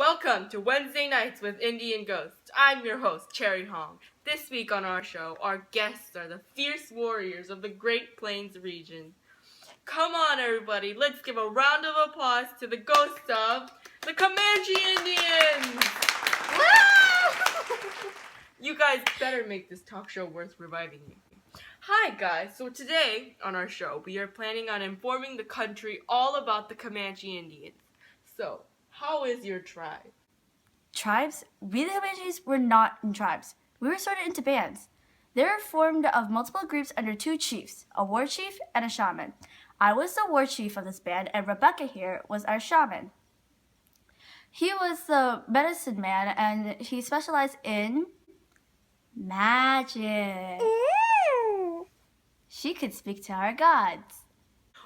Welcome to Wednesday Nights with Indian Ghosts. I'm your host, Cherry Hong. This week on our show, our guests are the fierce warriors of the Great Plains region. Come on, everybody, let's give a round of applause to the ghosts of the Comanche Indians! Woo! You guys better make this talk show worth reviving you. Hi guys, so today on our show, we are planning on informing the country all about the Comanche Indians. So, how is your tribe? Tribes? We the Comanches were not in tribes. We were sorted into bands. They were formed of multiple groups under two chiefs, a war chief and a shaman. I was the war chief of this band, and Rebecca here was our shaman. He was the medicine man, and he specialized in magic. She could speak to our gods.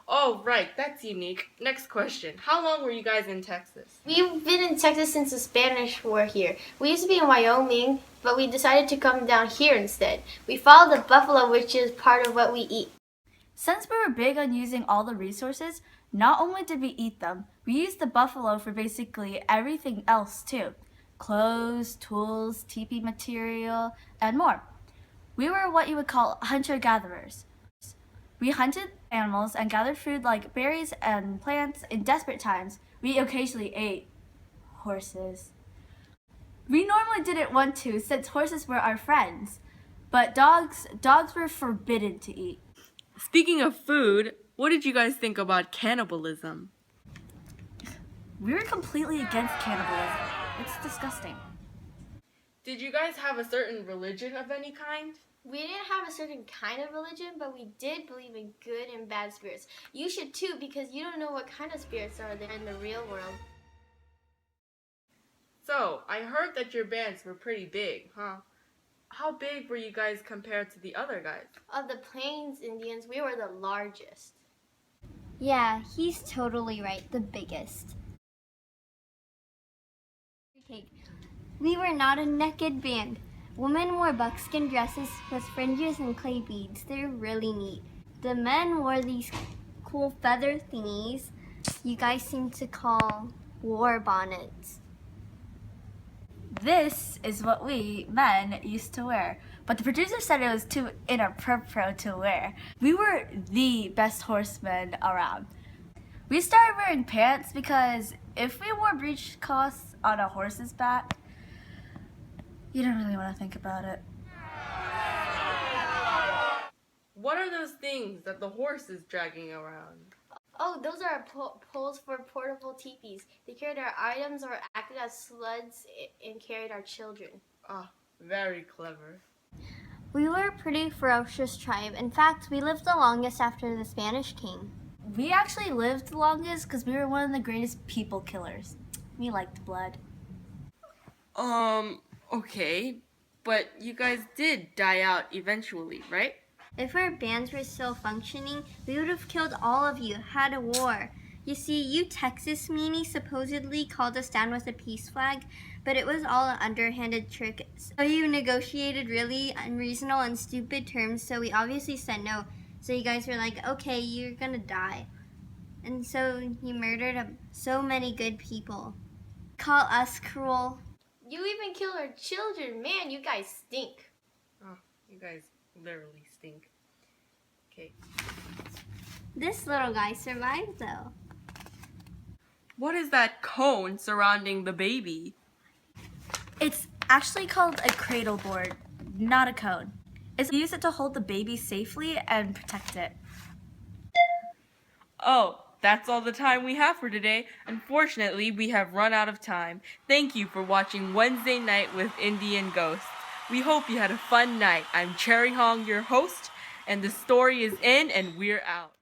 Oh, right, that's unique. Next question. How long were you guys in Texas? We've been in Texas since the Spanish were here. We used to be in Wyoming, but we decided to come down here instead. We follow the buffalo, which is part of what we eat. Since we were big on using all the resources, not only did we eat them, we used the buffalo for basically everything else too. Clothes, tools, teepee material, and more. We were what you would call hunter-gatherers. We hunted animals and gathered food like berries and plants. In desperate times, we occasionally ate horses. We normally didn't want to since horses were our friends, but dogs were forbidden to eat. Speaking of food, what did you guys think about cannibalism? We were completely against cannibalism. It's disgusting. Did you guys have a certain religion of any kind? We didn't have a certain kind of religion, but we did believe in good and bad spirits. You should too, because you don't know what kind of spirits are there in the real world. So, I heard that your bands were pretty big, huh? How big were you guys compared to the other guys? Of the Plains Indians, we were the largest. Yeah, he's totally right, the biggest. We were not a naked band. Women wore buckskin dresses with fringes and clay beads. They're really neat. The men wore these cool feather thingies you guys seem to call war bonnets. This is what we men used to wear, but the producer said it was too inappropriate to wear. We were the best horsemen around. We started wearing pants because if we wore breechcloths on a horse's back, you don't really want to think about it. What are those things that the horse is dragging around? Oh, those are poles for portable teepees. They carried our items or acted as sleds and carried our children. Ah, very clever. We were a pretty ferocious tribe. In fact, we lived the longest after the Spanish came. We actually lived the longest because we were one of the greatest people killers. We liked blood. Okay, but you guys did die out eventually, right? If our bands were still functioning, we would have killed all of you, had a war. You see, you Texas meanies supposedly called us down with a peace flag, but it was all an underhanded trick. So you negotiated really unreasonable and stupid terms, so we obviously said no. So you guys were like, okay, you're gonna die. And so you murdered so many good people. Call us cruel. You even killed our children. Man, you guys stink. Oh, you guys literally stink. Okay. This little guy survived though. What is that cone surrounding the baby? It's actually called a cradle board, not a cone. It's use it to hold the baby safely and protect it. Oh, that's all the time we have for today. Unfortunately, we have run out of time. Thank you for watching Wednesday Night with Indian Ghosts. We hope you had a fun night. I'm Cherry Hong, your host, and the story is in and we're out.